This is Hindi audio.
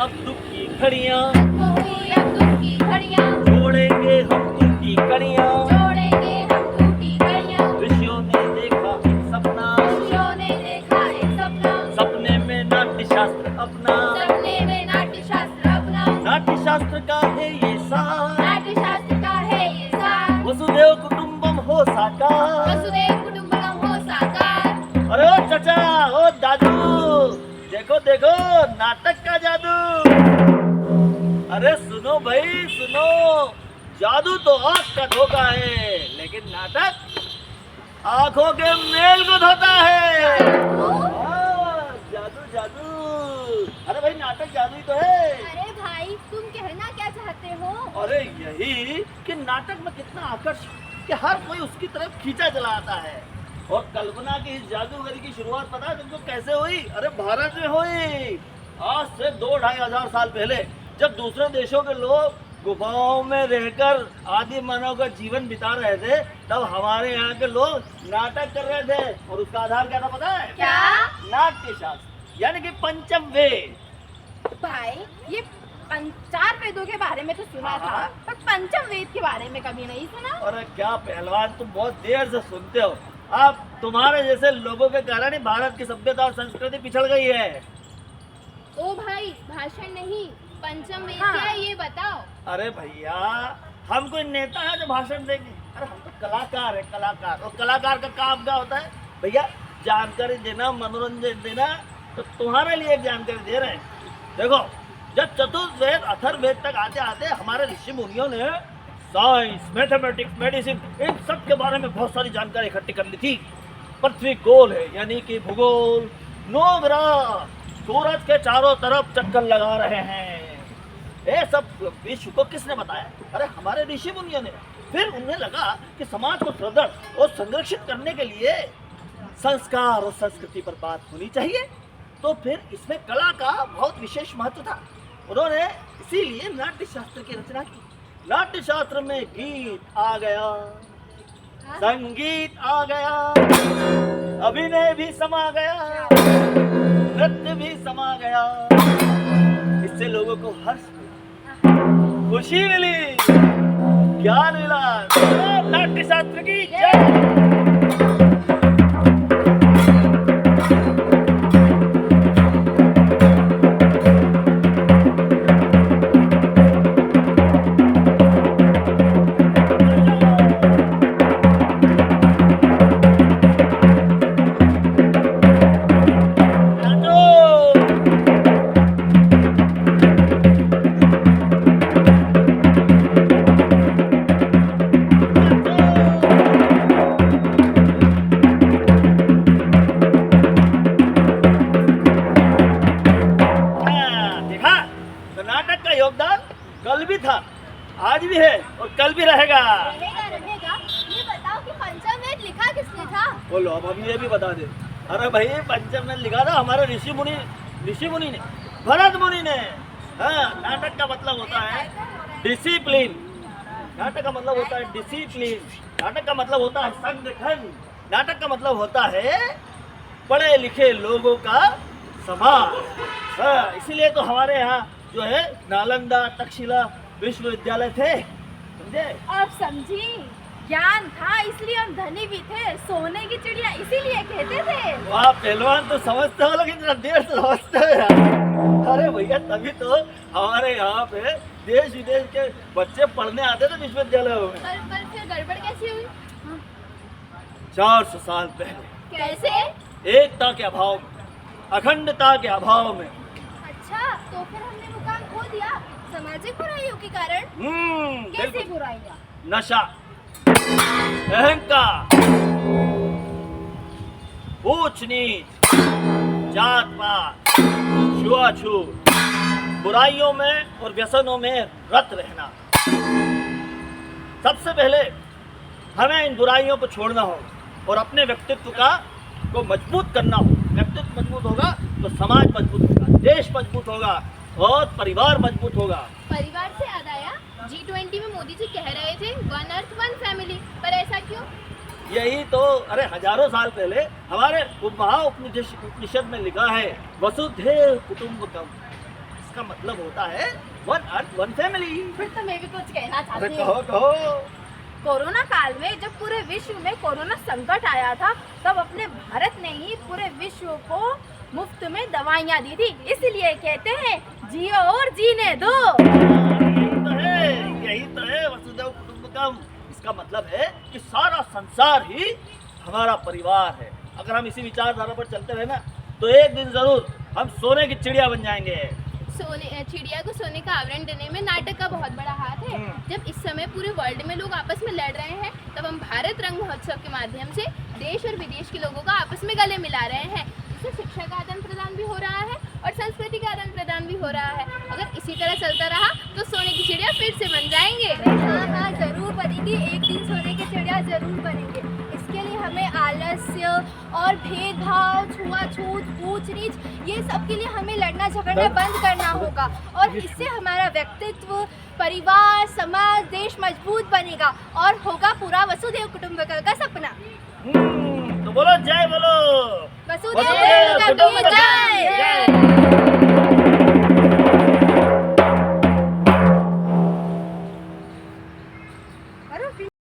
अब दुख की घड़ियाँ, खोई अब दुख की घड़ियाँ, जोड़ेंगे हम दुख की कड़ियाँ। जोड़ेंगे हम दुख की कड़ियाँ। ऋषियों ने देखा एक सपना, ऋषियों ने देखा एक सपना, सपने में नाट्य शास्त्र अपना। सपने में नाट्य शास्त्र अपना। नाट्य शास्त्र का है ये सार, नाट्य शास्त्र का है ये सार, वसुदेव कुटुंबम हो साकार। वसुदेव कुटुंबकम हो साकार। अरे ओ चाचा, ओ दादू, देखो देखो नाटक का जादू। अरे सुनो भाई सुनो, जादू तो आँख का धोखा है, लेकिन नाटक आंखों के मेल को धोता है। जादू जादू। अरे भाई नाटक जादू ही तो है। अरे भाई तुम कहना क्या चाहते हो? अरे यही कि नाटक में कितना आकर्षण कि हर कोई उसकी तरफ खींचा चला आता है। और कल्पना की इस जादूगरी की शुरुआत पता है तुमको कैसे हुई? अरे भारत में हुई। आज से 2-2.5 साल पहले, जब दूसरे देशों के लोग गुफाओं में रहकर आदि मानव का जीवन बिता रहे थे, तब हमारे यहाँ के लोग नाटक कर रहे थे। और उसका आधार क्या था पता है? क्या? नाट्य शास्त्र, यानी कि पंचम वेद। भाई ये 4 वेदों के बारे में तो सुना था, पर पंचम वेद के बारे में कभी नहीं सुना। अरे क्या पहलवान, तुम बहुत देर से सुनते हो। अब तुम्हारे जैसे लोगों के कारण ही भारत की सभ्यता और संस्कृति पिछड़ गई है। ओ भाई भाषण नहीं, पंचम वेद क्या है ये बताओ। अरे भैया, हम कोई नेता है जो भाषण देंगे? अरे हम तो कलाकार है, कलाकार। और कलाकार का काम क्या होता है भैया? जानकारी देना, मनोरंजन देना। तो तुम्हारे लिए एक जानकारी दे रहे हैं। देखो, जब चतुर्वेद अथर्ववेद तक आते आते हमारे ऋषि मुनियों ने साइंस, मैथमेटिक्स, मेडिसिन, इन सब के बारे में बहुत सारी जानकारी इकट्ठी कर ली थी। पृथ्वी गोल है, यानी कि भूगोल। 9 ग्रह सूरज के चारों तरफ चक्कर लगा रहे हैं। ये सब विश्व को किसने बताया? अरे हमारे ऋषि मुनियों ने। फिर उन्हें लगा कि समाज को सुदृढ़ और संरक्षित करने के लिए संस्कार और संस्कृति पर बात होनी चाहिए। तो फिर इसमें कला का बहुत विशेष महत्व था। उन्होंने इसीलिए नाट्य शास्त्र की रचना की। नाट्य शास्त्र में गीत आ गया, संगीत आ गया, अभिनय भी समा गया, नृत्य भी समा गया। इससे लोगों को हर्ष मिला, खुशी मिली, ज्ञान मिला। नाट्य शास्त्र की जय। योगदान कल भी था, आज भी है और कल भी रहेगा। रहेगा रहेगा। ये बताओ कि पंचम वेद लिखा किसने था? बोलो, अब हम ये भी बता दे। अरे भाई, पंचम वेद लिखा था हमारे ऋषि मुनि ने, भरत मुनि ने। हाँ, नाटक का मतलब होता है डिसिप्लिन। नाटक का मतलब होता है डिसिप्लिन। नाटक का मतलब होता है संगठन। नाटक का मतलब होता है पढ़े लिखे लोगों का समाज। हाँ, इसीलिए तो हमारे यहाँ जो है नालंदा तक्षशिला विश्वविद्यालय थे, समझे? अब समझी, ज्ञान था इसलिए हम धनी भी थे, सोने की चिड़िया इसीलिए कहते थे। वाह पहलवान, तो समझते हो लेकिन जरा देर से समझते हो यार। अरे भैया, तभी तो हमारे यहाँ पे देश विदेश के बच्चे पढ़ने आते थे विश्वविद्यालयों में। पर फिर गड़बड़ कैसी हुई? 400 साल पहले। कैसे? एकता के अभाव में, अखंडता के अभाव में। अच्छा, तो फिर हमने मुकाम खो दिया सामाजिक बुराइयों के कारण? कैसे बिल्कुल। बुराइयां? नशा, अहंकार, ऊंच नीच, जात पात, छुआछूत, बुराइयों में और व्यसनों में रत रहना। सबसे पहले हमें इन बुराइयों को छोड़ना हो और अपने व्यक्तित्व को मजबूत करना हो। व्यक्तित्व मजबूत होगा तो समाज मजबूत होगा, देश मजबूत होगा और परिवार मजबूत होगा। परिवार से याद आया, G20 में मोदी जी कह रहे थे वन अर्थ वन फैमिली, पर ऐसा क्यों? यही तो, अरे हजारों साल पहले हमारे उपनिषद में लिखा है, वसुधैव कुटुंबकम। इसका मतलब होता है वन अर्थ वन फैमिली। फिर तो मैं भी कुछ कहना अरे चाहती हूँ। कहो। कोरोना काल में जब पूरे विश्व में कोरोना संकट आया था, तब अपने भारत ने ही पूरे विश्व को मुफ्त में दवाइयाँ दी थी। इसलिए कहते हैं जियो और जीने दो। यही तो है वसुधैव कुटुंबकम। इसका मतलब है कि सारा संसार ही हमारा परिवार है। अगर हम इसी विचारधारा पर चलते रहे ना, तो एक दिन जरूर हम सोने की चिड़िया बन जाएंगे। चिड़िया को सोने का आवरण देने में नाटक का बहुत बड़ा हाथ है। जब इस समय पूरे वर्ल्ड में लोग आपस में लड़ रहे हैं, तब हम भारत रंग महोत्सव के माध्यम से देश और विदेश के लोगों का आपस में गले मिला रहे हैं। इससे शिक्षा का आदान प्रदान भी हो रहा है और संस्कृति का आदान प्रदान भी हो रहा है। अगर इसी तरह चलता रहा तो सोने की चिड़िया फिर से बन जाएंगे। हाँ हाँ जरूर बनेगी, एक दिन सोने की चिड़िया जरूर बनेंगे। इसके लिए हमें आलस्य और भेदभाव, छुआछूत, ऊंच नीच, ये सब के लिए हमें लड़ना झगड़ना बंद करना होगा। और इससे हमारा व्यक्तित्व, परिवार, समाज, देश मजबूत बनेगा और होगा पूरा वसुधैव कुटुंबकम का सपना। तो बोलो जय बोलो वसुधैव कुटुंबकम की जय।